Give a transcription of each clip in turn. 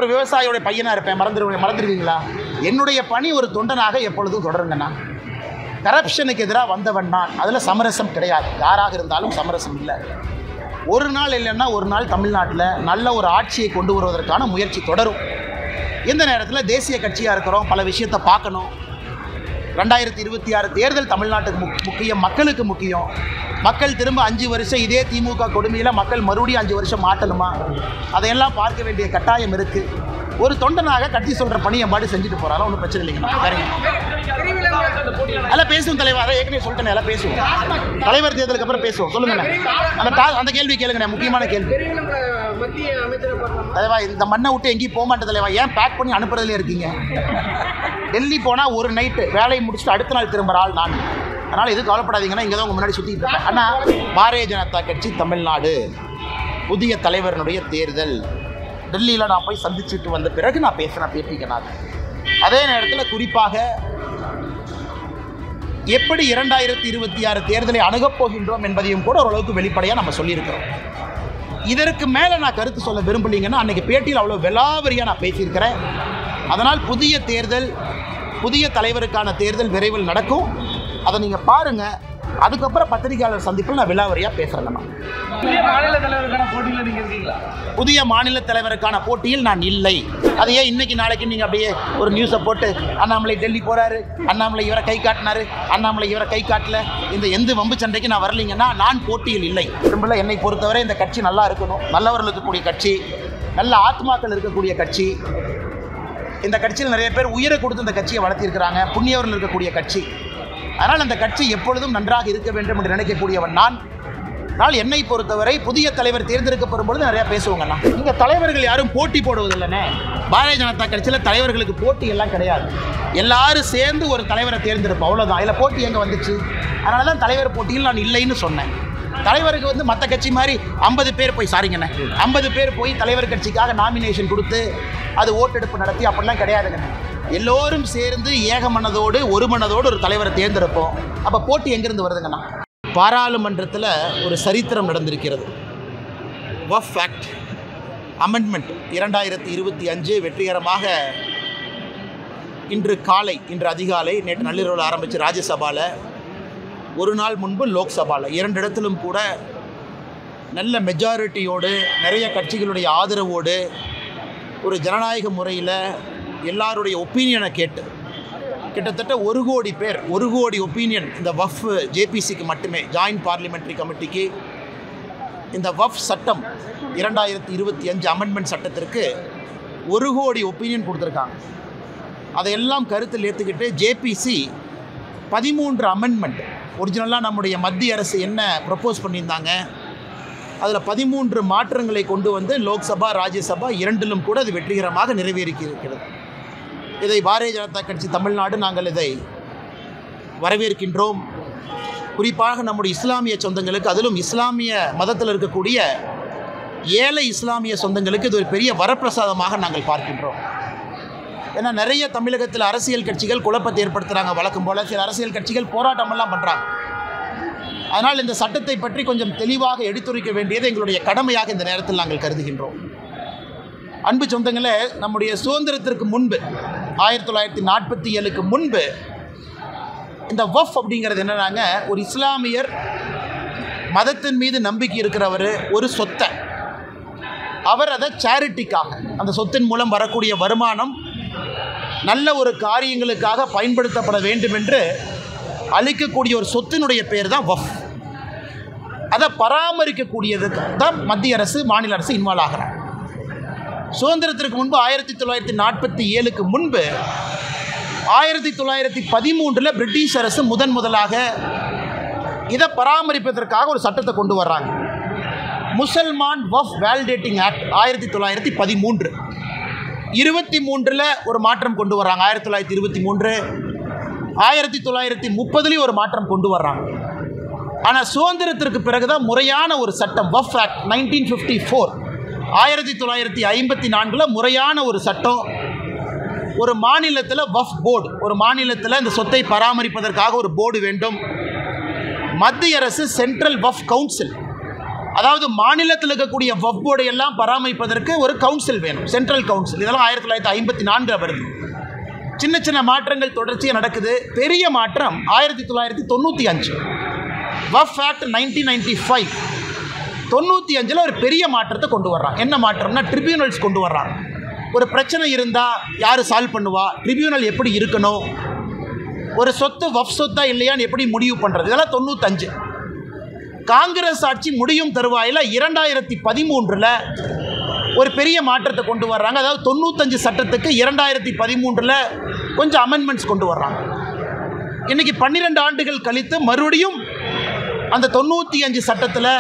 ஒரு விவசாயியோட பையனாக இருப்பேன், மறந்துடுவீங்களா? என்னுடைய பணி ஒரு தொண்டனாக எப்பொழுதும் தொடருங்கண்ணா. கரப்ஷனுக்கு எதிராக வந்தவன் நான். அதில் சமரசம் கிடையாது, யாராக இருந்தாலும் சமரசம் இல்லை. ஒரு நாள் இல்லைன்னா ஒரு நாள் தமிழ்நாட்டில் நல்ல ஒரு ஆட்சியை கொண்டு வருவதற்கான முயற்சி தொடரும். இந்த நேரத்தில் தேசிய கட்சியாக இருக்கிறோம், பல விஷயத்தை பார்க்கணும். 2026 தேர்தல் தமிழ்நாட்டுக்கு முக்கியம், மக்களுக்கு முக்கியம். மக்கள் திரும்ப 5 வருஷம் இதே திமுக கொடுமையில் மக்கள் மறுபடியும் 5 வருஷம் மாட்டணுமா? அதையெல்லாம் பார்க்க வேண்டிய கட்டாயம் இருக்குது. ஒரு தொண்டனாக கட்சி சொல்கிற பணி என் பாடி செஞ்சுட்டு போகிறாலும் ஒன்றும் பிரச்சனை இல்லைங்கண்ணா. சரிங்க, எல்லாம் பேசுவோம் தலைவர். அதை ஏற்கனவே சொல்லிட்டேன், எல்லாம் பேசுவோம். தலைவர் தேர்தலுக்கு அப்புறம் பேசுவோம். சொல்லுங்கண்ணா, அந்த கேள்வி கேளுங்கண்ணா, முக்கியமான கேள்வி. தலைவா, இந்த மண்ணை விட்டு எங்கேயும் போக மாட்டேன் தலைவா. ஏன் பேக் பண்ணி அனுப்புறதுலேயே இருக்கீங்க? டெல்லி போனால் ஒரு நைட்டு வேலையை முடிச்சுட்டு அடுத்த நாள் திரும்புகிற ஆள் நான். அதனால் எதுவும் கவலைப்படாதீங்கன்னா, இங்கே தான் உங்கள் முன்னாடி சுற்றிட்டு இருக்கேன். ஆனால் பாரதிய ஜனதா கட்சி தமிழ்நாடு புதிய தலைவருடைய தேர்தல் டெல்லியில் நான் போய் சந்திச்சுட்டு வந்த பிறகு நான் பேசினேன் பேட்டிக்கனாக. அதே நேரத்தில் குறிப்பாக எப்படி 2026 தேர்தலை அணுகப் போகின்றோம் என்பதையும் கூட ஓரளவுக்கு வெளிப்படையாக நம்ம சொல்லியிருக்கிறோம். இதற்கு மேலே நான் கருத்து சொல்ல விரும்பலைங்கன்னா, அன்றைக்கி பேட்டியில் அவ்வளோ விலாவரியாக நான் பேசியிருக்கிறேன். அதனால் புதிய தேர்தல், புதிய தலைவருக்கான தேர்தல் விரைவில் நடக்கும். அதை நீங்கள் பாருங்கள். அதுக்கப்புறம் பத்திரிகையாளர் சந்திப்பில் நான் விலாவரியாக பேசுகிறேன். புதிய மாநில தலைவருக்கான போட்டியில் நான் இல்லை. அது ஏன் இன்னைக்கு நாளைக்கு நீங்கள் அப்படியே ஒரு நியூஸை போட்டு அண்ணாமலை டெல்லி போகிறாரு, அண்ணாமலை இவரை கை காட்டினாரு, அண்ணாமலை இவரை கை காட்டல, இந்த எந்த வம்பு சண்டைக்கு நான் வரலைங்கன்னா நான் போட்டியில் இல்லை. திரும்ப என்னை பொறுத்தவரை இந்த கட்சி நல்லா இருக்கணும், நல்லவர்கள் இருக்கக்கூடிய கட்சி, நல்ல ஆத்மாக்கள் இருக்கக்கூடிய கட்சி. இந்த கட்சியில் நிறைய பேர் உயிரை கொடுத்து இந்த கட்சியை வளர்த்திருக்கிறாங்க, புண்ணியவர்கள் இருக்கக்கூடிய கட்சி. அதனால் அந்த கட்சி எப்பொழுதும் நன்றாக இருக்க வேண்டும் என்று நினைக்கக்கூடியவன் நான். ஆனால் என்னை பொறுத்தவரை புதிய தலைவர் தேர்ந்தெடுக்கப்படும் பொழுது நிறையா பேசுவாங்கண்ணா. இங்கே தலைவர்கள் யாரும் போட்டி போடுவதில்லைண்ணே. பாரதிய ஜனதா கட்சியில் தலைவர்களுக்கு போட்டி எல்லாம் கிடையாது. எல்லாரும் சேர்ந்து ஒரு தலைவரை தேர்ந்தெடுப்போம், அவ்வளோதான். இதில் போட்டி எங்கே வந்துச்சு? அதனால தான் தலைவர் போட்டியில் நான் இல்லைன்னு சொன்னேன். தலைவருக்கு மற்ற கட்சி மாதிரி 50 பேர் போய் 50 பேர் போய் தலைவர் கட்சிக்காக நாமினேஷன் கொடுத்து அது ஓட்டெடுப்பு நடத்தி அப்படிலாம் கிடையாதுங்கண்ணே. எல்லோரும் சேர்ந்து ஏக மனதோடு ஒரு மனதோடு ஒரு தலைவரை தேர்ந்தெடுப்போம். அப்போ போட்டி எங்கேருந்து வருதுங்கண்ணா? பாராளுமன்றத்தில் ஒரு சரித்திரம் நடந்திருக்கிறது. வக்ஃப் ஆக்ட் அமெண்ட்மெண்ட் 2025 வெற்றிகரமாக இன்று அதிகாலை, நேற்று நள்ளிரவில் ஆரம்பித்து ராஜ்யசபாவில், ஒரு நாள் முன்பு லோக்சபாவில், 2 இடத்திலும் கூட நல்ல மெஜாரிட்டியோடு, நிறைய கட்சிகளுடைய ஆதரவோடு, ஒரு ஜனநாயக முறையில் எல்லாருடைய ஒப்பீனியனை கேட்டு கிட்டத்தட்ட 1 கோடி பேர், 1 கோடி ஒப்பீனியன் இந்த வக்ஃப் ஜேபிசிக்கு மட்டுமே, ஜாயின்ட் பார்லிமெண்ட்ரி கமிட்டிக்கு இந்த வக்ஃப் சட்டம் 2025 அமெண்ட்மெண்ட் சட்டத்திற்கு 1 கோடி ஒப்பீனியன் கொடுத்துருக்காங்க. அதையெல்லாம் கருத்தில் ஏற்றுக்கிட்டு ஜேபிசி 13 அமெண்ட்மெண்ட், ஒரிஜினலாக நம்முடைய மத்திய அரசு என்ன ப்ரப்போஸ் பண்ணியிருந்தாங்க அதில் 13 மாற்றங்களை கொண்டு வந்து லோக்சபா ராஜ்யசபா 2லும் கூட அது வெற்றிகரமாக நிறைவேறியிருக்கிறது. இதை பாரதிய ஜனதா கட்சி தமிழ்நாடு நாங்கள் இதை வரவேற்கின்றோம். குறிப்பாக நம்முடைய இஸ்லாமிய சொந்தங்களுக்கு, அதிலும் இஸ்லாமிய மதத்தில் இருக்கக்கூடிய ஏழை இஸ்லாமிய சொந்தங்களுக்கு இது ஒரு பெரிய வரப்பிரசாதமாக நாங்கள் பார்க்கின்றோம். ஏன்னா நிறைய தமிழகத்தில் அரசியல் கட்சிகள் குழப்பத்தை ஏற்படுத்துகிறாங்க. வழக்கம் போல் சில அரசியல் கட்சிகள் போராட்டமெல்லாம் பண்ணுறாங்க. அதனால் இந்த சட்டத்தை பற்றி கொஞ்சம் தெளிவாக எடுத்துரைக்க வேண்டியது எங்களுடைய கடமையாக இந்த நேரத்தில் நாங்கள் கருதுகின்றோம். அன்பு சொந்தங்களே, நம்முடைய சுதந்திரத்திற்கு முன்பு 1947க்கு முன்பு இந்த வக்ஃப் அப்படிங்கிறது என்னன்னாங்க, ஒரு இஸ்லாமியர் மதத்தின் மீது நம்பிக்கை இருக்கிறவர் ஒரு சொத்தை அவர் அதை சேரிட்டிக்காக, அந்த சொத்தின் மூலம் வரக்கூடிய வருமானம் நல்ல ஒரு காரியங்களுக்காக பயன்படுத்தப்பட வேண்டும் என்று அளிக்கக்கூடிய ஒரு சொத்தினுடைய பேர் தான் வக்ஃப். அதை பராமரிக்கக்கூடியதுக்கு தான் மத்திய அரசு, மாநில அரசு இன்வால்வ் ஆகிறாங்க. சுதந்திரத்திற்கு முன்பு 1947க்கு முன்பு 1913 பிரிட்டிஷ் அரசு முதலாக இதை பராமரிப்பதற்காக ஒரு சட்டத்தை கொண்டு வர்றாங்க. முசல்மான் வக்ஃப் வேலிடேட்டிங் ஆக்ட் 1913. 23 ஒரு மாற்றம் கொண்டு வர்றாங்க. 1923, 1930 ஒரு மாற்றம் கொண்டு வர்றாங்க. ஆனால் சுதந்திரத்திற்கு பிறகுதான் முறையான ஒரு சட்டம் வக்ஃப் ஆக்ட் 1954, 1954 முறையான ஒரு சட்டம். ஒரு மாநிலத்தில் வக்ஃப் போர்டு, ஒரு மாநிலத்தில் இந்த சொத்தை பராமரிப்பதற்காக ஒரு போர்டு வேண்டும். மத்திய அரசு சென்ட்ரல் வக்ஃப் கவுன்சில், அதாவது மாநிலத்தில் இருக்கக்கூடிய வக்ஃப் போர்டை எல்லாம் பராமரிப்பதற்கு ஒரு கவுன்சில் வேணும், சென்ட்ரல் கவுன்சில். இதெல்லாம் 1954 வருது. சின்ன சின்ன மாற்றங்கள் தொடர்ச்சியாக நடக்குது. பெரிய மாற்றம் 1995 வக்ஃப் ஆக்ட் 1995. 95 ஒரு பெரிய மாற்றத்தை கொண்டு வர்றான். என்ன மாற்றம்னா ட்ரிபியூனல்ஸ் கொண்டு வர்றான். ஒரு பிரச்சனை இருந்தால் யார் சால்வ் பண்ணுவா, ட்ரிபியூனல் எப்படி இருக்கணும், ஒரு சொத்து வக்ஃப் சொத்தா இல்லையான்னு எப்படி முடிவு பண்ணுறது, இதெல்லாம் 95. காங்கிரஸ் ஆட்சி முடியும் தருவாயில் 2013 ஒரு பெரிய மாற்றத்தை கொண்டு வர்றாங்க. அதாவது 95 சட்டத்துக்கு 2013 கொஞ்சம் அமெண்ட்மெண்ட்ஸ் கொண்டு வர்றாங்க. இன்றைக்கி 12 ஆண்டுகள் கழித்து மறுபடியும் அந்த 95 சட்டத்தில்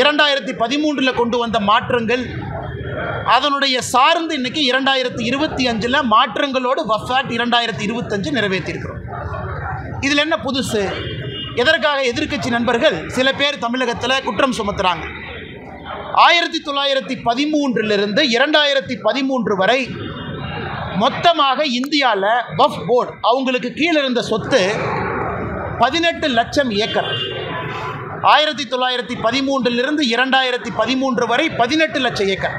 2013 கொண்டு வந்த மாற்றங்கள் அதனுடைய சார்ந்து இன்றைக்கி 2025 மாற்றங்களோடு வக்ஃப் ஆக்ட் 2025 நிறைவேற்றியிருக்கிறோம். இதில் என்ன புதுசு? எதற்காக எதிர்க்கட்சி நண்பர்கள் சில பேர் தமிழகத்தில் குற்றம் சுமத்துறாங்க. 1913 2013 வரை மொத்தமாக இந்தியாவில் வக்ஃப் போர்டு அவங்களுக்கு கீழே இருந்த சொத்து 18 லட்சம் ஏக்கர். 1913 2013 வரை 18 லட்சம் ஏக்கர்.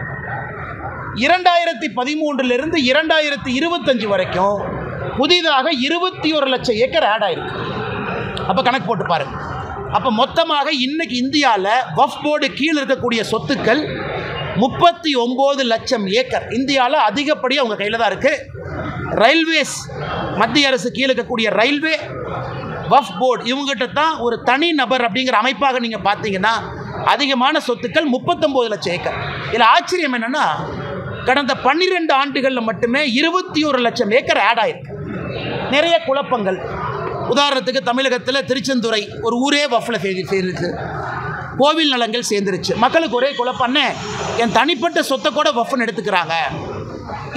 2013 2025 வரைக்கும் புதிதாக 21 லட்சம் ஏக்கர் ஆட் ஆயிருக்கு. அப்போ கணக்கு போட்டு பாருங்க. அப்போ மொத்தமாக இன்னைக்கு இந்தியாவில் வக்ஃப் போர்டு கீழே இருக்கக்கூடிய சொத்துக்கள் 39 லட்சம் ஏக்கர். இந்தியாவில் அதிகப்படியாக அவங்க கையில் தான் இருக்குது. ரயில்வேஸ், மத்திய அரசு கீழே இருக்கக்கூடிய ரயில்வே, வக்ஃப் போர்டு இவங்ககிட்ட தான் ஒரு தனி நபர் அப்படிங்கிற அமைப்பாக நீங்கள் பார்த்தீங்கன்னா அதிகமான சொத்துக்கள் 39 லட்சம் ஏக்கர். இதில் ஆச்சரியம் என்னென்னா கடந்த 12 ஆண்டுகளில் மட்டுமே 21 லட்சம் ஏக்கர் ஆட் ஆயிருக்கு. நிறைய குழப்பங்கள். உதாரணத்துக்கு தமிழகத்தில் திருச்செந்துறை ஒரு ஊரே வக்ஃபில் சேர்ந்துருச்சு, கோவில் நலங்கள் சேர்ந்துருச்சு. மக்களுக்கு ஒரே குழப்பம்னே என் தனிப்பட்ட சொத்தை கூட வக்ஃப்னு எடுத்துக்கிறாங்க.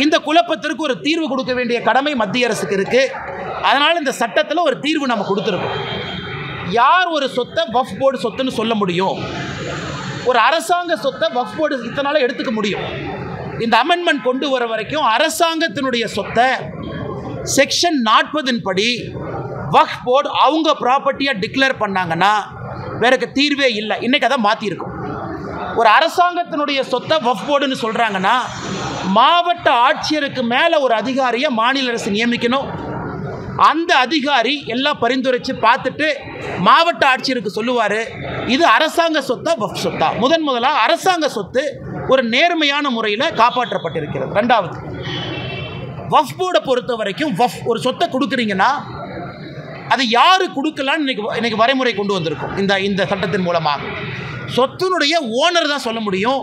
இந்த குழப்பத்திற்கு ஒரு தீர்வு கொடுக்க வேண்டிய கடமை மத்திய அரசுக்கு இருக்குது. அதனால் இந்த சட்டத்தில் ஒரு தீர்வு நம்ம கொடுத்துருக்கோம். யார் ஒரு சொத்தை வக்ஃப் போர்டு சொத்துன்னு சொல்ல முடியும்? ஒரு அரசாங்க சொத்தை வக்ஃப் போர்டு இத்தனால எடுத்துக்க முடியும். இந்த அமெண்ட்மெண்ட் கொண்டு வர வரைக்கும் அரசாங்கத்தினுடைய சொத்தை செக்ஷன் 40 படி வக்ஃப் போர்டு அவங்க ப்ராப்பர்ட்டியாக டிக்ளேர் பண்ணாங்கன்னா வேறக்கு தீர்வே இல்லை. இன்றைக்கி அதை மாற்றிருக்கும். ஒரு அரசாங்கத்தினுடைய சொத்தை வக்ஃப் போர்டுன்னு சொல்கிறாங்கன்னா மாவட்ட ஆட்சியருக்கு மேலே ஒரு அதிகாரியை மாநில அரசு நியமிக்கணும். அந்த அதிகாரி எல்லாம் பரிந்துரைச்சு பார்த்துட்டு மாவட்ட ஆட்சியருக்கு சொல்லுவார் இது அரசாங்க சொத்தா வக்ஃப் சொத்தா. முதலாக அரசாங்க சொத்து ஒரு நேர்மையான முறையில் காப்பாற்றப்பட்டிருக்கிறது. ரெண்டாவது, வக்ஃப் போர்டை பொறுத்த வரைக்கும் ஒரு சொத்தை கொடுக்குறீங்கன்னா அது யாரு கொடுக்கலான்னு இன்னைக்கு வரைமுறை கொண்டு வந்திருக்கும். இந்த சட்டத்தின் மூலமாக சொத்தினுடைய ஓனர் தான் சொல்ல முடியும்.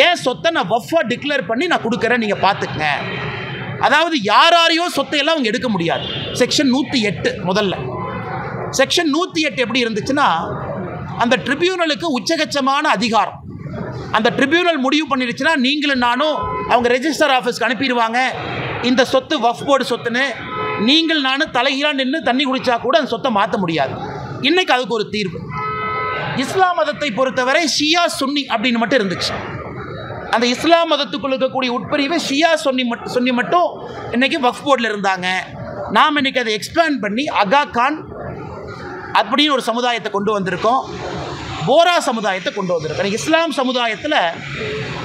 ஏன் சொத்தை நான் வக்ஃபா டிக்ளேர் பண்ணி நான் கொடுக்குறேன், நீங்கள் பார்த்துக்கங்க. அதாவது யாரையோ சொத்தையெல்லாம் அவங்க எடுக்க முடியாது. செக்ஷன் 108 முதல்ல. செக்ஷன் 108 எப்படி இருந்துச்சுன்னா அந்த ட்ரிபியூனலுக்கு உச்சகட்சமான அதிகாரம். அந்த ட்ரிபியூனல் முடிவு பண்ணிடுச்சுன்னா நீங்களும் நானும் அவங்க ரெஜிஸ்டர் ஆஃபீஸ்க்கு அனுப்பிடுவாங்க இந்த சொத்து வக்ஃப் போர்டு சொத்துன்னு. நீங்கள் நானும் தலைகீழாக நின்று தண்ணி குடித்தா கூட அந்த சொத்தை மாற்ற முடியாது. இன்றைக்கி அதுக்கு ஒரு தீர்வு. இஸ்லாம் மதத்தை பொறுத்தவரை ஷியா சுன்னி அப்படின்னு மட்டும் இருந்துச்சு. அந்த இஸ்லாம் மதத்துக்குள் இருக்கக்கூடிய உட்பிரிவு ஷியா சுன்னி மட்டும் இன்றைக்கி வக்ஃப் போர்டில் இருந்தாங்க. நாம் இன்றைக்கி அதை எக்ஸ்பேண்ட் பண்ணி அகா கான் அப்படின்னு ஒரு சமுதாயத்தை கொண்டு வந்திருக்கோம். போரா சமுதாயத்தை கொண்டு வந்திருக்கோம். இஸ்லாம் சமுதாயத்தில்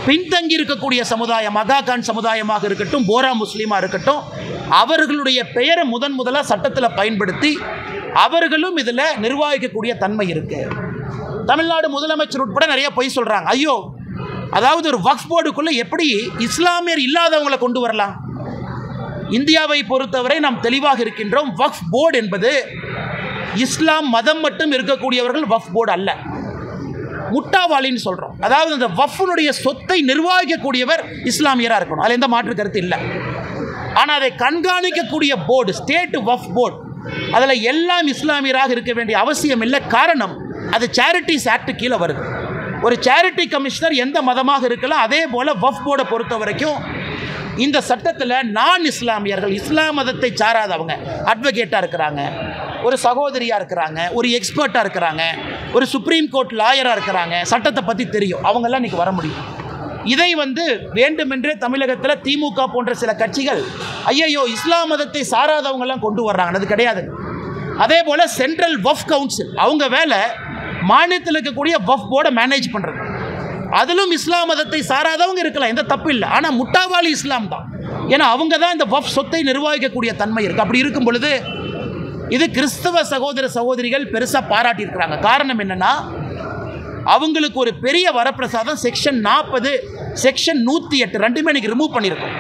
பின்தங்கி இருக்கக்கூடிய சமுதாயம் அகா கான் சமுதாயமாக இருக்கட்டும், போரா முஸ்லீமாக இருக்கட்டும், அவர்களுடைய பெயரை முதலாக சட்டத்தில் பயன்படுத்தி அவர்களும் இதில் நிர்வகிக்கக்கூடிய தன்மை இருக்குது. தமிழ்நாடு முதலமைச்சர் உட்பட நிறைய பொய் சொல்கிறாங்க. ஐயோ, அதாவது ஒரு வக்ஃப் போர்டுக்குள்ளே எப்படி இஸ்லாமியர் இல்லாதவங்களை கொண்டு வரலாம்? இந்தியாவை பொறுத்தவரை நாம் தெளிவாக இருக்கின்றோம். வக்ஃப் போர்டு என்பது இஸ்லாம் மதம் மட்டும் இருக்கக்கூடியவர்கள் வக்ஃப் போர்டு அல்ல. முட்டாவாளின்னு சொல்கிறோம். அதாவது அந்த வக்ஃபுடைய சொத்தை நிர்வகிக்கக்கூடியவர் இஸ்லாமியராக இருக்கணும், அதில் எந்த மாற்று கருத்து இல்லை. ஆனால் அதை கண்காணிக்கக்கூடிய போர்டு ஸ்டேட் வக்ஃப் போர்டு, அதில் எல்லாம் இஸ்லாமியராக இருக்க வேண்டிய அவசியம் இல்லை. காரணம், அது சேரிட்டிஸ் ஆக்ட் கீழே வருது. ஒரு சேரிட்டி கமிஷனர் எந்த மதமாக இருக்கலாம். அதே போல் வக்ஃப் போர்டை பொறுத்த வரைக்கும் இந்த சட்டத்தில் நான் இஸ்லாமியர்கள், இஸ்லாம் மதத்தை சாராதவங்க அட்வொகேட்டாக இருக்கிறாங்க, ஒரு சகோதரியாக இருக்கிறாங்க, ஒரு எக்ஸ்பர்ட்டாக இருக்கிறாங்க, ஒரு சுப்ரீம் கோர்ட் லாயராக இருக்கிறாங்க, சட்டத்தை பற்றி தெரியும், அவங்கெல்லாம் இன்றைக்கி வர முடியும். இதை வேண்டுமென்றே தமிழகத்தில் திமுக போன்ற சில கட்சிகள் ஐயையோ இஸ்லாம் மதத்தை சாராதவங்கெல்லாம் கொண்டு வர்றாங்க. அது கிடையாது. அதே போல் சென்ட்ரல் வக்ஃப் கவுன்சில் அவங்க வேலை மாநிலத்தில் இருக்கக்கூடிய வக்ஃப் போர்டை மேனேஜ் பண்ணுறது. அதிலும் இஸ்லாம் மதத்தை சாராதவங்க இருக்கலாம், எந்த தப்பு இல்லை. ஆனால் முட்டாவாளி இஸ்லாம் தான். ஏன்னா அவங்க தான் இந்த வஃப் சொத்தை நிர்வகிக்கக்கூடிய தன்மை இருக்குது. அப்படி இருக்கும் பொழுது இது கிறிஸ்தவ சகோதர சகோதரிகள் பெருசாக பாராட்டியிருக்கிறாங்க. காரணம் என்னென்னா, அவங்களுக்கு ஒரு பெரிய வரப்பிரசாதம் செக்ஷன் 40, செக்ஷன் 108 ரெண்டுமே இன்றைக்கி ரிமூவ் பண்ணியிருக்கோம்.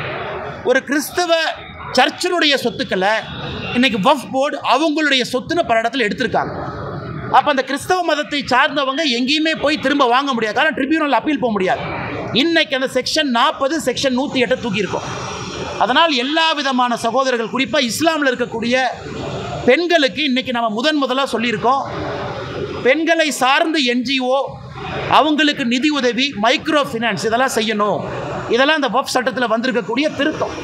ஒரு கிறிஸ்தவ சர்ச்சினுடைய சொத்துக்களை இன்றைக்கி வஃப் போர்டு அவங்களுடைய சொத்துன்னு பல இடத்துல எடுத்திருக்காங்க. அப்போ அந்த கிறிஸ்தவ மதத்தை சார்ந்தவங்க எங்கேயுமே போய் திரும்ப வாங்க முடியாது. காரணம் ட்ரிபியூனல் அப்பீல் போக முடியாது. இன்றைக்கி அந்த செக்ஷன் 40, செக்ஷன் 108 தூக்கியிருக்கோம். அதனால் எல்லா விதமான சகோதரர்கள், குறிப்பாக இஸ்லாமில் இருக்கக்கூடிய பெண்களுக்கு இன்றைக்கி நம்ம முதலாக சொல்லியிருக்கோம், பெண்களை சார்ந்து NGO அவங்களுக்கு நிதி உதவி, மைக்ரோ ஃபினான்ஸ் இதெல்லாம் செய்யணும். இதெல்லாம் அந்த வஃப் சட்டத்தில் வந்திருக்கக்கூடிய திருத்தம்.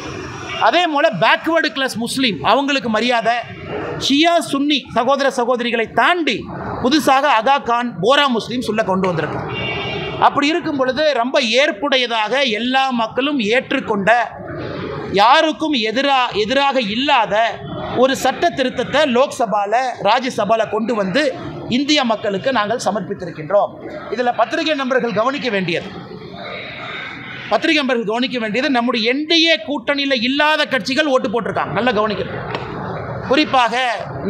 அதே போல் பேக்வேர்டு கிளாஸ் முஸ்லீம் அவங்களுக்கு மரியாதை, ஷியா சுன்னி சகோதர சகோதரிகளை தாண்டி புதுசாக அகா கான், போரா முஸ்லீம் சொல்ல கொண்டு வந்திருக்கோம். அப்படி இருக்கும் பொழுது ரொம்ப ஏற்புடையதாக எல்லா மக்களும் ஏற்றுக்கொண்ட, யாருக்கும் எதிராக இல்லாத ஒரு சட்ட திருத்தத்தை லோக்சபாவில், ராஜ்யசபாவில் கொண்டு வந்து இந்திய மக்களுக்கு நாங்கள் சமர்ப்பித்திருக்கின்றோம். இதில் பத்திரிகை நண்பர்கள் கவனிக்க வேண்டியது நம்முடைய NDA கூட்டணியில் இல்லாத கட்சிகள் ஓட்டு போட்டிருக்காங்க. நல்லா கவனிக்கணும். குறிப்பாக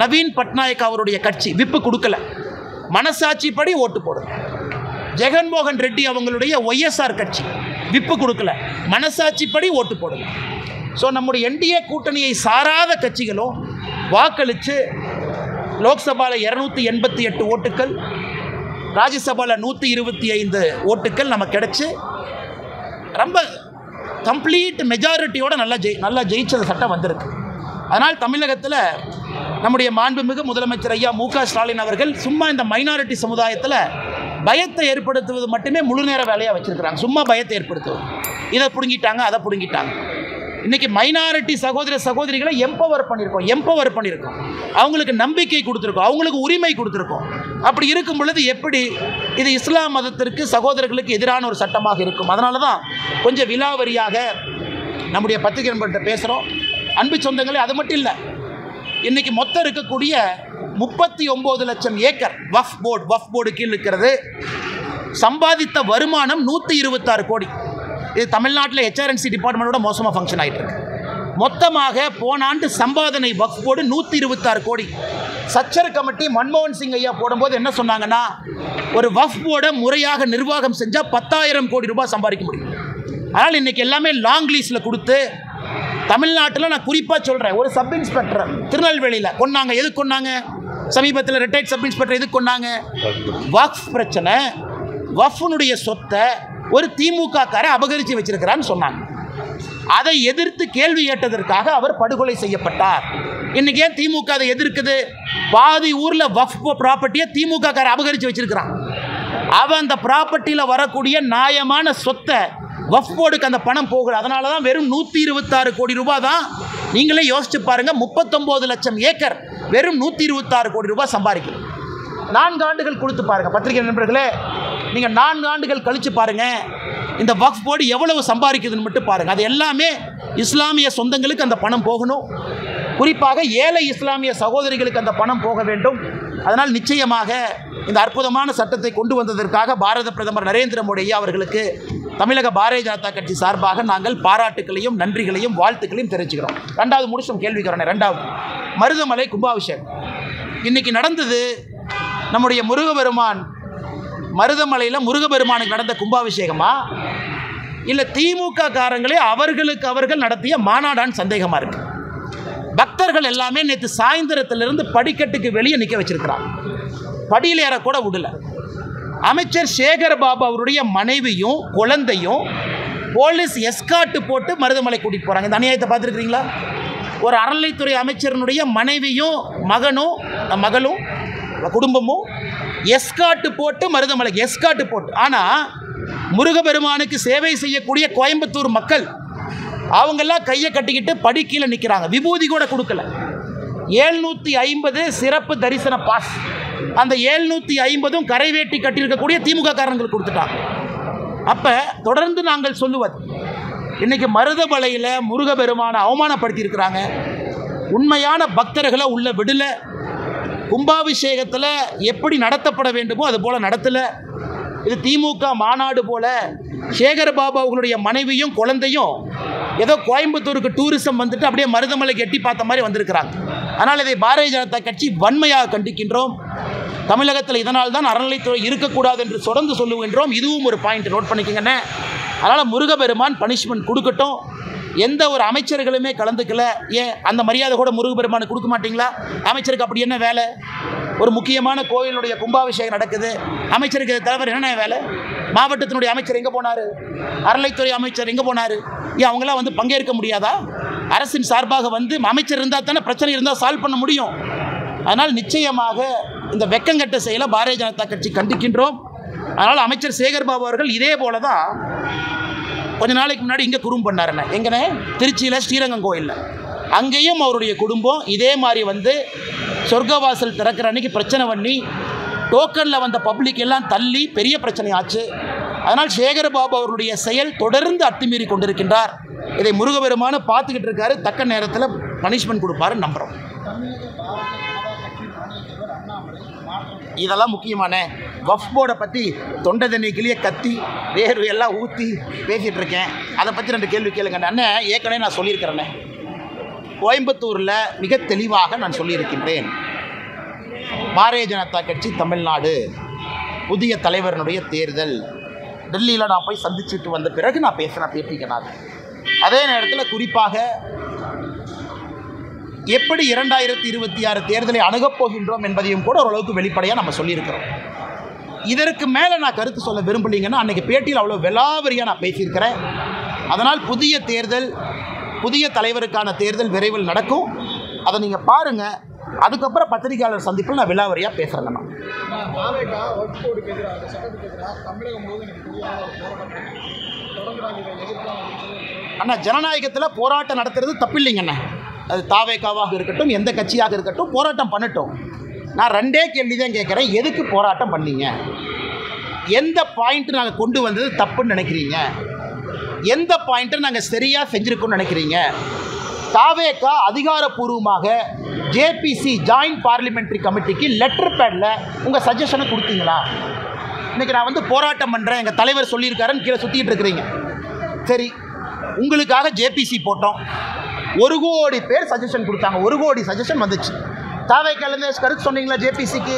நவீன் பட்நாயக் அவருடைய கட்சி விப்பு கொடுக்கல, மனசாட்சிப்படி ஓட்டு போடுது. ஜெகன்மோகன் ரெட்டி அவங்களுடைய YSR கட்சி விப்பு கொடுக்கல, மனசாட்சிப்படி ஓட்டு போடுது. ஸோ நம்முடைய NDA கூட்டணியை சாராத கட்சிகளும் வாக்களித்து லோக்சபாவில் 288 ஓட்டுக்கள், ராஜ்யசபாவில் 125 ஓட்டுக்கள் நமக்கு கிடச்சி ரொம்ப கம்ப்ளீட் மெஜாரிட்டியோட நல்லா ஜெயிச்ச சட்டம் வந்திருக்கு. அதனால் தமிழகத்தில் நம்முடைய மாண்புமிகு முதலமைச்சர் ஐயா மு.க. ஸ்டாலின் அவர்கள் சும்மா இந்த மைனாரிட்டி சமுதாயத்தில் பயத்தை ஏற்படுத்துவது மட்டுமே முழு நேர வேலையாக வச்சுருக்கிறாங்க. சும்மா பயத்தை ஏற்படுத்துவது, இதை பிடுங்கிட்டாங்க, அதை பிடுங்கிட்டாங்க. இன்றைக்கி மைனாரிட்டி சகோதர சகோதரிகளை எம்பவர் பண்ணியிருக்கோம், அவங்களுக்கு நம்பிக்கை கொடுத்துருக்கோம், அவங்களுக்கு உரிமை கொடுத்துருக்கோம். அப்படி இருக்கும் பொழுது எப்படி இது இஸ்லாம் மதத்திற்கு, சகோதரர்களுக்கு எதிரான ஒரு சட்டமாக இருக்கும்? அதனால தான் கொஞ்சம் விலாவரியாக நம்முடைய பத்திரிகை நண்பர்கிட்ட பேசுகிறோம். அன்பு சொந்தங்களே, அது மட்டும் இல்லை, இன்றைக்கி மொத்தம் இருக்கக்கூடிய 39 லட்சம் ஏக்கர் வஃப் போர்டு கீழ் இருக்கிறது. சம்பாதித்த வருமானம் 126 கோடி. இது தமிழ்நாட்டில் HRNC டிபார்ட்மெண்ட்டோட மோசமாக ஃபங்க்ஷன் ஆகிட்டு இருக்கு. மொத்தமாக போன ஆண்டு சம்பாதனை வக்ஃப் போர்டு 126 கோடி. சச்சர் கமிட்டி மன்மோகன் சிங் ஐயா போடும்போது என்ன சொன்னாங்கன்னா, ஒரு வக்ஃப் போர்டை முறையாக நிர்வாகம் செஞ்சால் 10,000 கோடி ரூபாய் சம்பாதிக்க முடியும். அதனால் இன்றைக்கி எல்லாமே லாங் லீஸில் கொடுத்து, தமிழ்நாட்டில் நான் குறிப்பாக சொல்கிறேன், ஒரு சப் இன்ஸ்பெக்டர் திருநெல்வேலியில் கொன்னாங்க. எதுக்கு கொன்னாங்க? சமீபத்தில் ரிட்டையர்ட் சப் இன்ஸ்பெக்டர் எதுக்கு கொன்னாங்க? வக்ஃப் பிரச்சனை, வக்ஃபுனுடைய சொத்தை ஒரு திமுக காரை அபகரித்து வச்சிருக்கிறான்னு சொன்னாங்க. அதை எதிர்த்து கேள்வி கேட்டதற்காக அவர் படுகொலை செய்யப்பட்டார். இன்னைக்கு ஏன் திமுக அதை எதிர்க்குது? பாதி ஊரில் வக்ஃப் ப்ராப்பர்ட்டியை திமுக காரை அபகரித்து வச்சிருக்கிறான். அவன் அந்த ப்ராப்பர்ட்டியில் வரக்கூடிய நியாயமான சொத்தை வக்ஃப் போர்டுக்கு அந்த பணம் போகல. அதனால தான் வெறும் 126 கோடி ரூபாய் தான். நீங்களே யோசிச்சு பாருங்கள், 39 லட்சம் ஏக்கர் வெறும் 126 கோடி ரூபாய் சம்பாதிக்கணும். 4 ஆண்டுகள் கொடுத்து பாருங்கள் பத்திரிகை நண்பர்களே, நீங்கள் 4 ஆண்டுகள் கழித்து பாருங்கள் இந்த வக்ஃப் போர்டு எவ்வளவு சம்பாதிக்குதுன்னு மட்டும் பாருங்கள். அது எல்லாமே இஸ்லாமிய சொந்தங்களுக்கு அந்த பணம் போகணும். குறிப்பாக ஏழை இஸ்லாமிய சகோதரிகளுக்கு அந்த பணம் போக வேண்டும். அதனால் நிச்சயமாக இந்த அற்புதமான சட்டத்தை கொண்டு வந்ததற்காக பாரத பிரதமர் நரேந்திர மோடி அவர்களுக்கு தமிழக பாரதிய ஜனதா கட்சி சார்பாக நாங்கள் பாராட்டுக்களையும் நன்றிகளையும் வாழ்த்துக்களையும் தெரிவிச்சுக்கிறோம். 2வது முடிச்சோம் கேள்விக்கிறோம். 2வது மருதமலை கும்பாபிஷேகம் இன்றைக்கி நடந்தது. நம்முடைய முருகபெருமான் மருதமலையில் முருகபெருமானுக்கு நடந்த கும்பாபிஷேகமா இல்லை திமுக காரங்களே அவர்கள் நடத்திய மாநாடான்னு சந்தேகமாக இருக்குது. பக்தர்கள் எல்லாமே நேற்று சாயந்தரத்திலிருந்து படிக்கட்டுக்கு வெளியே நிற்க வச்சிருக்கிறாங்க. படியில் ஏறக்கூட விடல. அமைச்சர் சேகர் பாபு அவருடைய மனைவியும் குழந்தையும் போலீஸ் எஸ்கார்ட் போட்டு மருதமலை கூட்டிகிட்டு போகிறாங்க. இந்த அநியாயத்தை பார்த்துருக்கிறீங்களா? ஒரு அறநிலைத்துறை அமைச்சரனுடைய மனைவியும் மகளும் குடும்பமும் எஸ்கார்ட் போட்டு மருதமலைக்கு எஸ்கார்ட் போட்டு. ஆனால் முருகபெருமானுக்கு சேவை செய்யக்கூடிய கோயம்புத்தூர் மக்கள் அவங்கெல்லாம் கையை கட்டிக்கிட்டு படி கீழே நிற்கிறாங்க. விபூதி கூட கொடுக்கல. 750 சிறப்பு தரிசன பாஸ். அந்த 750 கரைவேட்டி கட்டியிருக்கக்கூடிய திமுக காரங்களுக்கு கொடுத்துட்டாங்க. அப்போ தொடர்ந்து நாங்கள் சொல்லுவது, இன்றைக்கி மருதமலையில் முருகபெருமானை அவமானப்படுத்தியிருக்கிறாங்க. உண்மையான பக்தர்களை உள்ள விடலை. கும்பாபிஷேகத்தில் எப்படி நடத்தப்பட வேண்டுமோ அது போல் நடத்தலை. இது திமுக மாநாடு போல சேகர்பாபு அவர்களுடைய மனைவியும் குழந்தையும் ஏதோ கோயம்புத்தூருக்கு டூரிசம் வந்துட்டு அப்படியே மருதமலைக்கு எட்டி பார்த்த மாதிரி வந்திருக்கிறாங்க. அதனால் இதை பாரதிய ஜனதா கட்சி வன்மையாக கண்டிக்கின்றோம். தமிழகத்தில் இதனால் தான் அறநிலைத்துறை இருக்கக்கூடாது என்று தொடர்ந்து சொல்லுகின்றோம். இதுவும் ஒரு பாயிண்ட் நோட் பண்ணிக்கங்கண்ணே. அதனால் முருகப்பெருமான் பனிஷ்மெண்ட் கொடுக்கட்டும். எந்த ஒரு அமைச்சர்களுமே கலந்துக்கல. ஏன் அந்த மரியாதை கூட முருகப்பெருமானுக்கு கொடுக்க மாட்டிங்களா? அமைச்சருக்கு அப்படி என்ன வேலை? ஒரு முக்கியமான கோயிலுடைய கும்பாபிஷேகம் நடக்குது, அமைச்சருக்கு தலைவர் என்ன வேலை? மாவட்டத்தினுடைய அமைச்சர் எங்கே போனார்? அறநிலைத்துறை அமைச்சர் எங்கே போனார்? ஏன் அவங்களாம் வந்து பங்கேற்க முடியாதா? அரசின் சார்பாக வந்து அமைச்சர் இருந்தால் தானே பிரச்சனை இருந்தால் சால்வ் பண்ண முடியும். அதனால் நிச்சயமாக இந்த வெக்கங்கட்ட செயலை பாரதிய ஜனதா கட்சி கண்டிக்கின்றோம். அதனால் அமைச்சர் சேகர்பாபு அவர்கள் இதே போல தான் கொஞ்ச நாளைக்கு முன்னாடி இங்கே குறும் பண்ணாருண்ணே. எங்கண்ணே? திருச்சியில் ஸ்ரீரங்கம் கோயிலில். அங்கேயும் அவருடைய குடும்பம் இதே மாதிரி வந்து சொர்க்கவாசல் திறக்கிற அன்னைக்கு பிரச்சனை பண்ணி டோக்கனில் வந்த பப்ளிக் எல்லாம் தள்ளி பெரிய பிரச்சனை ஆச்சு. அதனால் சேகர்பாபு அவர்களுடைய செயல் தொடர்ந்து அத்துமீறி கொண்டிருக்கின்றார். இதை முருகப்பெருமான பார்த்துக்கிட்டு இருக்காரு. தக்க நேரத்தில் பனிஷ்மெண்ட் கொடுப்பாரு நம்புகிறோம். இதெல்லாம் முக்கியமான வஃப் போர்டை பற்றி தொண்டை தண்ணிக்கிலேயே கத்தி வேர்வை எல்லாம் ஊற்றி பேசிகிட்டு இருக்கேன். அதை பற்றி 2 கேள்வி கேளுங்க அண்ணே. ஏற்கனவே நான் சொல்லியிருக்கிறேன்னே, கோயம்புத்தூரில் மிக தெளிவாக நான் சொல்லியிருக்கின்றேன். பாரதிய ஜனதா கட்சி தமிழ்நாடு புதிய தலைவரனுடைய தேர்தல் டெல்லியில் நான் போய் சந்திச்சுட்டு வந்த பிறகு நான் பேசுகிறேன் பேட்டிக்கனாது. அதே நேரத்தில் குறிப்பாக எப்படி 2026 தேர்தலை அணுகப் போகின்றோம் என்பதையும் கூட ஓரளவுக்கு வெளிப்படையாக நம்ம சொல்லியிருக்கிறோம். இதற்கு மேலே நான் கருத்து சொல்ல விரும்பலைங்கன்னா அன்றைக்கி பேட்டியில் அவ்வளோ விலாவரியாக நான் பேசியிருக்கிறேன். அதனால் புதிய தேர்தல், புதிய தலைவருக்கான தேர்தல் விரைவில் நடக்கும். அதை நீங்கள் பாருங்கள். அதுக்கப்புறம் பத்திரிகையாளர் சந்திப்பில் நான் விலாவரியாக பேசுகிறேங்கண்ணா. அண்ணா, ஜனநாயகத்தில் போராட்டம் நடத்துறது தப்பில்லைங்கண்ணா. அது தாவேகாவாக இருக்கட்டும், எந்த கட்சியாக இருக்கட்டும், போராட்டம் பண்ணட்டும். நான் 2 கேள்வி தான் கேட்குறேன். எதுக்கு போராட்டம் பண்ணீங்க? எந்த பாயிண்ட்டு நாங்கள் கொண்டு வந்தது தப்புன்னு நினைக்கிறீங்க? எந்த பாயிண்ட்டை நாங்கள் சரியாக செஞ்சுருக்கோன்னு நினைக்கிறீங்க? தாவேகா அதிகாரப்பூர்வமாக ஜேபிசி ஜாயின்ட் பார்லிமெண்ட்ரி கமிட்டிக்கு லெட்டர் பேடில் உங்கள் சஜஷனை கொடுத்தீங்களா? இன்றைக்கி நான் வந்து போராட்டம் பண்ணுறேன், எங்கள் தலைவர் சொல்லியிருக்காருன்னு கீழே சுற்றிட்டு இருக்கிறீங்க. சரி, உங்களுக்காக ஜேபிசி போட்டோம். 1 கோடி பேர் சஜஷன் கொடுத்தாங்க. 1 கோடி சஜஷன் வந்துச்சு. தாவேக்காலேருந்து கருத்து சொன்னீங்களா? ஜேபிசிக்கு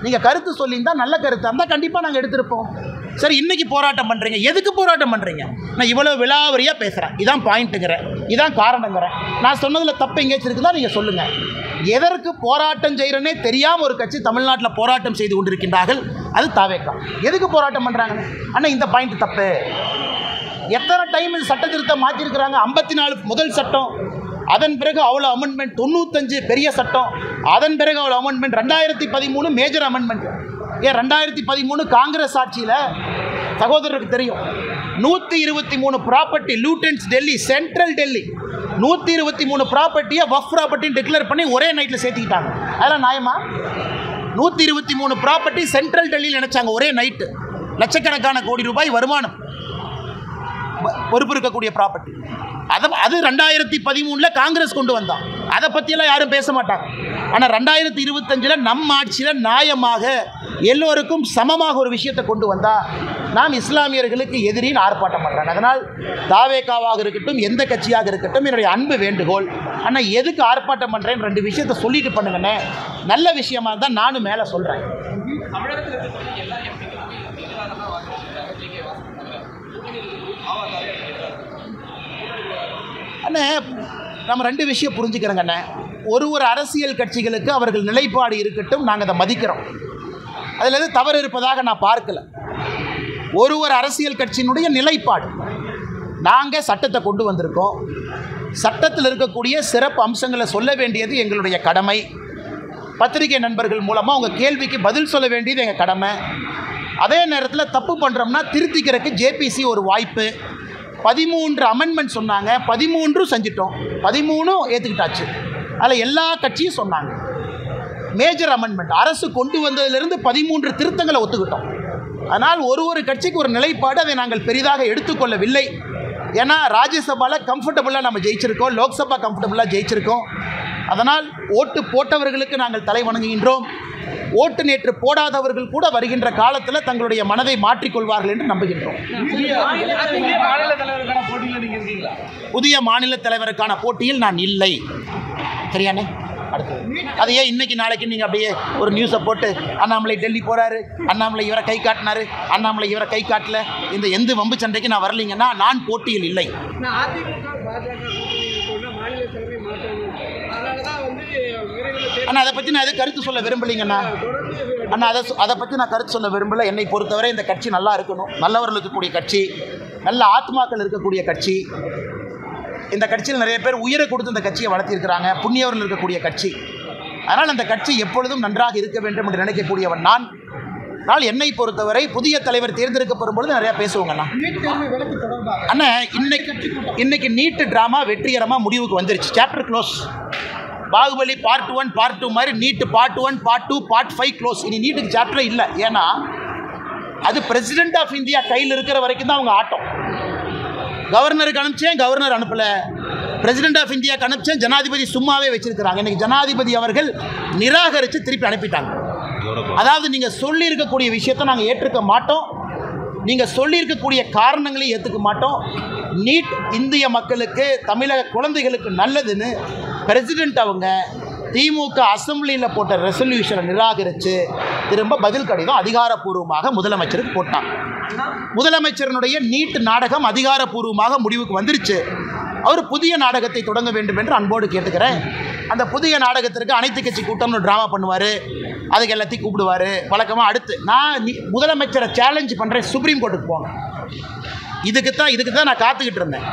நீங்கள் கருத்து சொல்லியிருந்தால் நல்ல கருத்தாக இருந்தால் கண்டிப்பாக நாங்கள் எடுத்திருப்போம். சரி, இன்றைக்கி போராட்டம் பண்ணுறீங்க. எதுக்கு போராட்டம் பண்ணுறீங்க? நான் இவ்வளோ விலாவரியாக பேசுகிறேன். இதான் பாயிண்ட்டுங்கிறேன், இதான் காரணங்கிறேன். நான் சொன்னதில் தப்பு எங்கேயாச்சும் இருக்குதா நீங்கள் சொல்லுங்கள். எதற்கு போராட்டம் செய்கிறேன்னே தெரியாமல் ஒரு கட்சி தமிழ்நாட்டில் போராட்டம் செய்து கொண்டிருக்கின்றார்கள். அது தாவேக்கா. எதுக்கு போராட்டம் பண்ணுறாங்கன்னு ஆனால் இந்த பாயிண்ட் தப்பு. எத்தனை டைம் சட்ட திருத்தம் மாற்றிருக்கிறாங்க? 54 முதல் சட்டம், அதன் பிறகு அவ்வளோ அமெண்ட்மெண்ட், 95 பெரிய சட்டம், அதன் பிறகு அவ்வளோ அமெண்ட்மெண்ட், 2013 மேஜர் அமெண்ட்மெண்ட். ஏன் 2013 காங்கிரஸ் ஆட்சியில் சகோதரருக்கு தெரியும், 123 ப்ராப்பர்ட்டி லூட்டன்ஸ் டெல்லி, சென்ட்ரல் டெல்லி 123 ப்ராப்பர்ட்டியை வஃப் ப்ராப்பர்ட்டின்னு டிக்ளேர் பண்ணி ஒரே நைட்டில் சேர்த்துக்கிட்டாங்க. அதெல்லாம் நியாயமா? 123 ப்ராப்பர்ட்டி சென்ட்ரல் டெல்லியில் நினைச்சாங்க ஒரே நைட்டு. லட்சக்கணக்கான கோடி ரூபாய் வருமானம் பொறுப்பு இருக்கக்கூடிய ப்ராப்பர்ட்டி. அது 2013 காங்கிரஸ் கொண்டு வந்தான். அதை பற்றியெல்லாம் யாரும் பேச மாட்டாங்க. ஆனால் 2025 நம்ம ஆட்சியில் நியாயமாக எல்லோருக்கும் சமமாக ஒரு விஷயத்தை கொண்டு வந்தால் நாம் இஸ்லாமியர்களுக்கு எதிரின்னு ஆர்ப்பாட்டம் பண்ணுறாங்க. அதனால் தாவேகாவாக இருக்கட்டும், எந்த கட்சியாக இருக்கட்டும், என்னுடைய அன்பு வேண்டுகோள், ஆனால் எதுக்கு ஆர்ப்பாட்டம் பண்ணுறேன்னு 2 விஷயத்தை சொல்லிட்டு பண்ணுங்கண்ணே. நல்ல விஷயமா இருந்தால் நானும் மேலே சொல்கிறேன். அண்ணே, நம்ம 2 விஷயம் புரிஞ்சுக்கிறோங்கண்ணே. ஒரு அரசியல் கட்சிகளுக்கு அவர்கள் நிலைப்பாடு இருக்கட்டும், நாங்கள் அதை மதிக்கிறோம். அதில் எது தவறு இருப்பதாக நான் பார்க்கல. ஒரு அரசியல் கட்சியினுடைய நிலைப்பாடு, நாங்கள் சட்டத்தை கொண்டு வந்திருக்கோம், சட்டத்தில் இருக்கக்கூடிய சிறப்பு அம்சங்களை சொல்ல வேண்டியது எங்களுடைய கடமை. பத்திரிகை நண்பர்கள் மூலமாக உங்கள் கேள்விக்கு பதில் சொல்ல வேண்டியது எங்கள் கடமை. அதே நேரத்தில் தப்பு பண்ணுறோம்னா திருத்திக்கிறதுக்கு ஜேபிசி ஒரு வாய்ப்பு. 13 அமெண்ட்மெண்ட் சொன்னாங்க, 13 செஞ்சிட்டோம், 13 ஏற்றுக்கிட்டாச்சு. அதில் எல்லா கட்சியும் சொன்னாங்க. மேஜர் அமெண்ட்மெண்ட் அரசு கொண்டு வந்ததிலிருந்து 13 திருத்தங்களை ஒத்துக்கிட்டோம். அதனால் ஒரு கட்சிக்கு ஒரு நிலைப்பாடு, அதை நாங்கள் பெரிதாக எடுத்துக்கொள்ளவில்லை. ஏன்னா ராஜ்யசபாவில் கம்ஃபர்டபுளாக நம்ம ஜெயிச்சிருக்கோம், லோக்சபா கம்ஃபர்டபுளாக ஜெயிச்சிருக்கோம். அதனால் ஓட்டு போட்டவர்களுக்கு நாங்கள் தலை வணங்குகின்றோம். ஓட்டு நேற்று போடாதவர்கள் கூட வருகின்ற காலத்தில் தங்களுடைய மனதை மாற்றிக்கொள்வார்கள் என்று நம்புகின்றோம். புதிய மாநில தலைவருக்கான போட்டியில் நான் இல்லை. சரியானே? அதையே இன்னைக்கு நாளைக்கு நீங்கள் அப்படியே ஒரு நியூஸை போட்டு அண்ணாமலை டெல்லி போகிறாரு, அண்ணாமலை இவரை கை காட்டினாரு, அண்ணாமலை இவரை கை காட்டல, இந்த எந்த வம்பு சண்டைக்கு நான் வரலைங்கன்னா நான் போட்டியில் இல்லை. அண்ணா அதை பற்றி நான் எதுவும் கருத்து சொல்ல விரும்பலைங்கண்ணா. அண்ணா அதை பற்றி நான் கருத்து சொல்ல விரும்பலை. என்னை பொறுத்தவரை இந்த கட்சி நல்லா இருக்கணும், நல்லவர்கள் இருக்கக்கூடிய கட்சி, நல்ல ஆத்மாக்கள் இருக்கக்கூடிய கட்சி. இந்த கட்சியில் நிறைய பேர் உயிரை கொடுத்து இந்த கட்சியை வளர்த்திருக்கிறாங்க, புண்ணியவர்கள் இருக்கக்கூடிய கட்சி. அதனால் அந்த கட்சி எப்பொழுதும் நன்றாக இருக்க வேண்டும் என்று நினைக்கக்கூடியவன் நான். ஆனால் என்னை பொறுத்தவரை புதிய தலைவர் தேர்ந்தெடுக்கப்படும் பொழுது நிறையா பேசுவோங்கண்ணா. அண்ணா இன்னைக்கு நீட்டு ட்ராமா வெற்றிகரமாக முடிவுக்கு வந்துருச்சு. Chapter close. Baahubali part 1 part 2 மாதிரி நீட்டு பார்ட் 1 பார்ட் 2 பார்ட் 5 க்ளோஸ். இனி நீட்டுக்கு சாப்டரே இல்லை. ஏன்னா அது பிரசிடென்ட் ஆஃப் இந்தியா கையில் இருக்கிற வரைக்கும் தான் அவங்க ஆட்டம். கவர்னருக்கு அனுப்பிச்சேன், கவர்னர் அனுப்பலை. பிரசிடென்ட் ஆஃப் இந்தியாவுக்கு அனுப்பிச்சேன், ஜனாதிபதி சும்மாவே வச்சிருக்கிறாங்க. இன்னைக்கு ஜனாதிபதி அவர்கள் நிராகரித்து திருப்பி அனுப்பிட்டாங்க. அதாவது நீங்கள் சொல்லியிருக்கக்கூடிய விஷயத்தை நாங்கள் ஏற்றுக்க மாட்டோம், நீங்கள் சொல்லியிருக்கக்கூடிய காரணங்களையும் ஏற்றுக்க மாட்டோம். நீட் இந்திய மக்களுக்கு, தமிழக குழந்தைகளுக்கு நல்லதுன்னு பிரசிடென்ட் அவங்க திமுக அசம்பிளியில் போட்ட ரெசல்யூஷனை நிராகரித்து திரும்ப பதில் கடிதம் அதிகாரப்பூர்வமாக முதலமைச்சருக்கு போட்டாங்க. முதலமைச்சரனுடைய நீட் நாடகம் அதிகாரப்பூர்வமாக முடிவுக்கு வந்துருச்சு. அவர் புதிய நாடகத்தை தொடங்க வேண்டும் என்று அன்போடு கேட்டுக்கிறேன். அந்த புதிய நாடகத்திற்கு அனைத்து கட்சி கூட்டம்னு ட்ராமா பண்ணுவார், அதுக்கு எல்லாத்தையும் கூப்பிடுவார். வழக்கமாக அடுத்து நான் முதலமைச்சரை சேலஞ்ச் பண்ணுறேன், சுப்ரீம் கோர்ட்டுக்கு போனேன். இதுக்கு தான் நான் காத்துக்கிட்டு இருந்தேன்.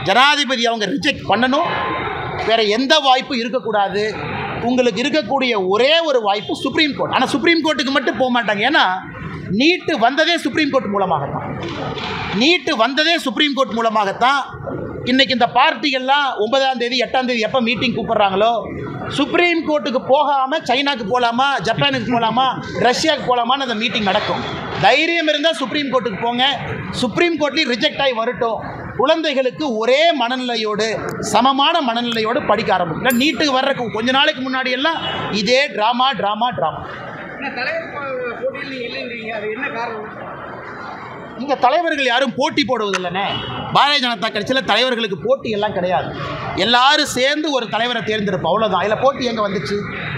ஜனாதிபதி அவங்க ரிஜெக்ட் பண்ணணும், வேறு எந்த வாய்ப்பும் இருக்கக்கூடாது. உங்களுக்கு இருக்கக்கூடிய ஒரே ஒரு வாய்ப்பு சுப்ரீம் கோர்ட். ஆனால் சுப்ரீம் கோர்ட்டுக்கு மட்டும் போக மாட்டாங்க. ஏன்னா நீட்டு வந்ததே சுப்ரீம் கோர்ட் மூலமாகத்தான். நீட்டு வந்ததே சுப்ரீம் கோர்ட் மூலமாகத்தான். இன்றைக்கி இந்த பார்ட்டிகள்லாம் 9ஆம் தேதி 8ஆம் தேதி எப்போ மீட்டிங் கூப்பிட்றாங்களோ, சுப்ரீம் கோர்ட்டுக்கு போகாமல் சைனாக்கு போகலாமா, ஜப்பானுக்கு போகலாமா, ரஷ்யாவுக்கு போகலாமான்னு அந்த மீட்டிங் நடக்கும். தைரியம் இருந்தால் சுப்ரீம் கோர்ட்டுக்கு போங்க. சுப்ரீம் கோர்ட்லேயும் ரிஜெக்ட் ஆகி வரட்டும். குழந்தைகளுக்கு ஒரே மனநிலையோடு, சமமான மனநிலையோடு படிக்க ஆரம்பிக்கும். நீட்டுக்கு வர்றதுக்கு கொஞ்ச நாளைக்கு முன்னாடி எல்லாம் இதே ட்ராமா. இங்கே தலைவர்கள் யாரும் போட்டி போடுவதில்லைண்ணே. பாரதிய ஜனதா கட்சியில் தலைவர்களுக்கு போட்டி எல்லாம் கிடையாது. எல்லாரும் சேர்ந்து ஒரு தலைவரை தேர்ந்தெடுப்போம், அவ்வளோதான். இதில் போட்டி எங்கே வந்துச்சு?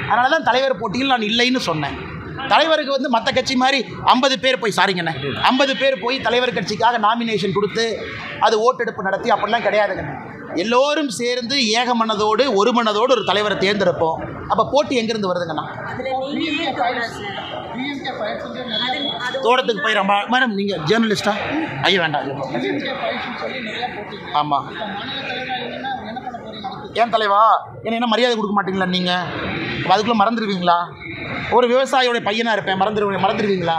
அதனால தான் தலைவர் போட்டியில் நான் இல்லைன்னு சொன்னேன். தலைவருக்கு மற்ற கட்சி மாதிரி 50 பேர் போய் 50 பேர் போய் தலைவர் கட்சிக்காக நாமினேஷன் கொடுத்து அது ஓட்டெடுப்பு நடத்தி அப்படிலாம் கிடையாதுங்க. எல்லோரும் சேர்ந்து ஏக மனதோடு ஒரு மனதோடு ஒரு தலைவரை தேர்ந்தெடுப்போம். அப்போ போட்டி எங்கேருந்து வருதுங்கண்ணா? தோட்டத்துக்கு போய் ரொம்ப மேடம் நீங்கள் ஜேர்னலிஸ்டா? ஐயோ வேண்டாம். ஆமாம். ஏன் தலைவா என்ன மரியாதை கொடுக்க மாட்டீங்களா நீங்கள்? அதுக்குள்ளே மறந்துடுவீங்களா? ஒரு விவசாயியோடைய பையனாக இருப்பேன், மறந்துடுவீங்களா?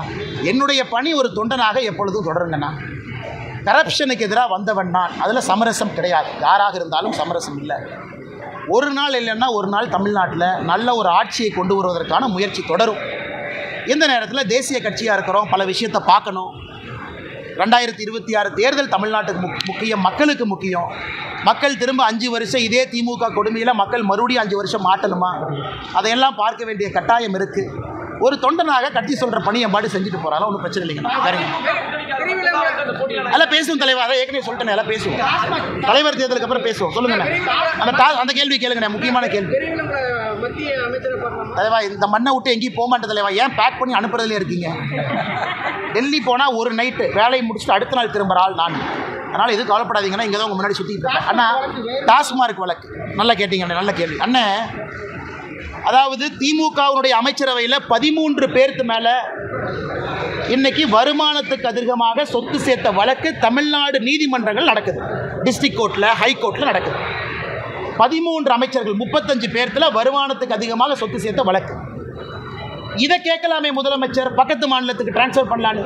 என்னுடைய பணி ஒரு தொண்டனாக எப்பொழுதும் தொடருங்கண்ணா. கரப்ஷனுக்கு எதிராக வந்தவன் நான். அதில் சமரசம் கிடையாது. யாராக இருந்தாலும் சமரசம் இல்லை. ஒரு நாள் இல்லைன்னா ஒரு நாள் தமிழ்நாட்டில் நல்ல ஒரு ஆட்சியை கொண்டு வருவதற்கான முயற்சி தொடரும். இந்த நேரத்தில் தேசிய கட்சியாக இருக்கிறோம், பல விஷயத்தை பார்க்கணும். 2026 தேர்தல் தமிழ்நாட்டுக்கு முக்கியம், மக்களுக்கு முக்கியம். மக்கள் திரும்ப 5 வருஷம் இதே திமுக கொடுமையில் மக்கள் மறுபடியும் 5 வருஷம் மாட்டணுமா? அதையெல்லாம் பார்க்க வேண்டிய கட்டாயம் இருக்குது. ஒரு தொண்டனாக கட்சி சொல்கிற பணியை பாட்டு செஞ்சுட்டு போகிறாலும் ஒன்றும் பிரச்சனை இல்லைங்க. வேறுங்க எல்லாம் பேசுவோம் தலைவர். அதை ஏற்கனவே சொல்லிட்டேன், எல்லாம் பேசுவோம். தலைவர் தேர்தலுக்கு அப்புறம் பேசுவோம். சொல்லுங்கண்ணே, அந்த கேள்வி கேளுங்கண்ணே, முக்கியமான கேள்வி. தலைவா இந்த மண்ணை விட்டு எங்கேயும் போக மாட்டேன் தலைவா. ஏன் பேக் பண்ணி அனுப்புறதுலேயே இருக்கீங்க? டெல்லி போனால் ஒரு நைட்டு வேலையை முடிச்சுட்டு அடுத்த நாள் திரும்புகிற ஆள் நான். அதனால் எதுவும் கவலைப்படாதீங்கன்னா இங்கே தான் உங்கள் முன்னாடி சுற்றிட்டு இருக்கேன். அண்ணா டாஸ்மார்க் வழக்கு நல்லா கேட்டீங்கண்ணே, நல்ல கேள்வி அண்ணே. அதாவது திமுகவுடைய அமைச்சரவையில் 13 பேருக்கு மேலே இன்னைக்கு வருமானத்துக்கு அதிகமாக சொத்து சேர்த்த வழக்கு தமிழ்நாடு நீதிமன்றங்கள் நடக்குது. டிஸ்ட்ரிக்ட் கோர்ட்டில், ஹைகோர்ட்டில் நடக்குது. 13 அமைச்சர்கள் 35 பேர்த்தில் வருமானத்துக்கு அதிகமாக சொத்து சேர்த்த வழக்கு. இதை கேட்கலாமே முதலமைச்சர், பக்கத்து மாநிலத்துக்கு டிரான்ஸ்ஃபர் பண்ணலான்னு.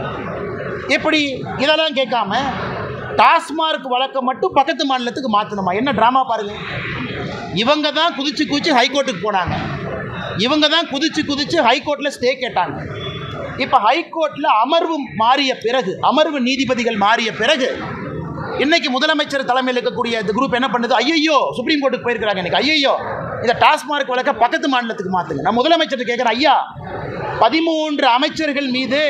எப்படி இதெல்லாம் கேட்காம டாஸ்மார்க் வழக்கை மட்டும் பக்கத்து மாநிலத்துக்கு மாற்றணுமா? என்ன ட்ராமா பாருங்கள். இவங்க தான் குதிச்சு ஹைகோர்ட்டுக்கு போனாங்க. இவங்க தான் குதிச்சு ஹைகோர்ட்டில் ஸ்டே கேட்டாங்க. இப்போ ஹைகோர்ட்டில் அமர்வு நீதிபதிகள் மாறிய பிறகு இன்னைக்கு முதலமைச்சர் தலைமையில் இருக்கக்கூடிய இந்த குரூப் என்ன பண்ணுது? ஐயோ சுப்ரீம் கோர்ட்டுக்கு போயிருக்கிறாங்க. இன்னைக்கு ஐயோ இந்த டாஸ்மார்க் வழக்க பக்கத்து மாநிலத்துக்கு மாற்றுங்க. நான் முதலமைச்சர் கேட்குறேன், ஐயா 13 அமைச்சர்கள் மீது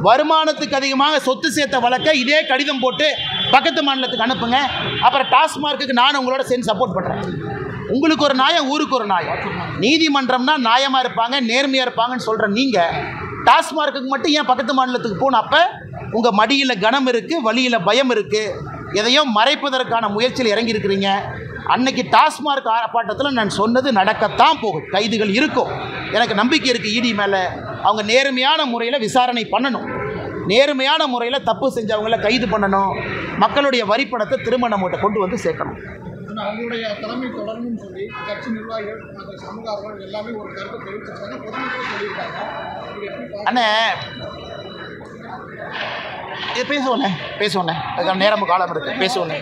வருமானத்துக்கு அதிகமாக சொத்து சேர்த்த வழக்கை இதே கடிதம் போட்டு பக்கத்து மாநிலத்துக்கு அனுப்புங்க. அப்புறம் டாஸ்மார்க்கு நான் உங்களோட சேர்ந்து சப்போர்ட் பண்ணுறேன். உங்களுக்கு ஒரு நியாயம், ஊருக்கு ஒரு நியாயம். நீதிமன்றம்னா நியாயமாக இருப்பாங்க, நேர்மையாக இருப்பாங்கன்னு சொல்கிற நீங்கள் டாஸ்மார்க்கு மட்டும் ஏன் பக்கத்து மாநிலத்துக்கு போகணும்? அப்போ உங்கள் மடியில் கனம் இருக்குது, வழியில் பயம் இருக்குது, எதையோ மறைப்பதற்கான முயற்சியில் இறங்கி இருக்கிறீங்க. அன்னைக்கு டாஸ்மார்க் ஆர்ப்பாட்டத்தில் நான் சொன்னது நடக்கத்தான் போகுது. கைதுகள் இருக்கும், எனக்கு நம்பிக்கை இருக்குது. இடி மேலே அவங்க நேர்மையான முறையில் விசாரணை பண்ணணும், நேர்மையான முறையில் தப்பு செஞ்சவங்கள கைது பண்ணணும், மக்களுடைய வரிப்பணத்தை திரும்ப நம்மகிட்ட கொண்டு வந்து சேர்க்கணும். அவங்களுடைய தலைமை தொடரணும்னு சொல்லி கட்சி நிர்வாகிகள், சமூக ஆர்வலர்கள் எல்லாமே ஒரு கருத்தை தெரிவிச்சிருக்காங்க, பொதுமக்கள் சொல்லியிருக்காங்க. அண்ணே இது பேசுவோண்ணே அதுக்கான நேரம் காலம் இருக்குது, பேசுவோண்ணே.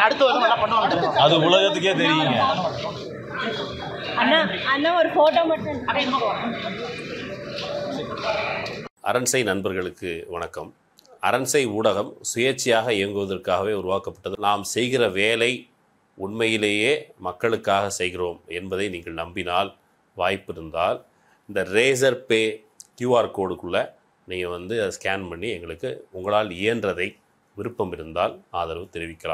அடுத்து வந்து என்ன பண்ணுவாங்க அது உலகத்துக்கே தெரியுங்க. அண்ணா ஒரு போட்டோ மட்டும். அரண்சை நண்பர்களுக்கு வணக்கம். அரண்சை ஊடகம் சுயேட்சையாக இயங்குவதற்காகவே உருவாக்கப்பட்டது. நாம் செய்கிற வேலை உண்மையிலேயே மக்களுக்காக செய்கிறோம் என்பதை நீங்கள் நம்பினால், வாய்ப்பு இருந்தால் இந்த ரேசர் பே QR கோடுக்குள்ளே நீங்கள் வந்து அதை ஸ்கேன் பண்ணி எங்களுக்கு உங்களால் இயன்றதை விருப்பம் இருந்தால் ஆதரவு தெரிவிக்கலாம்.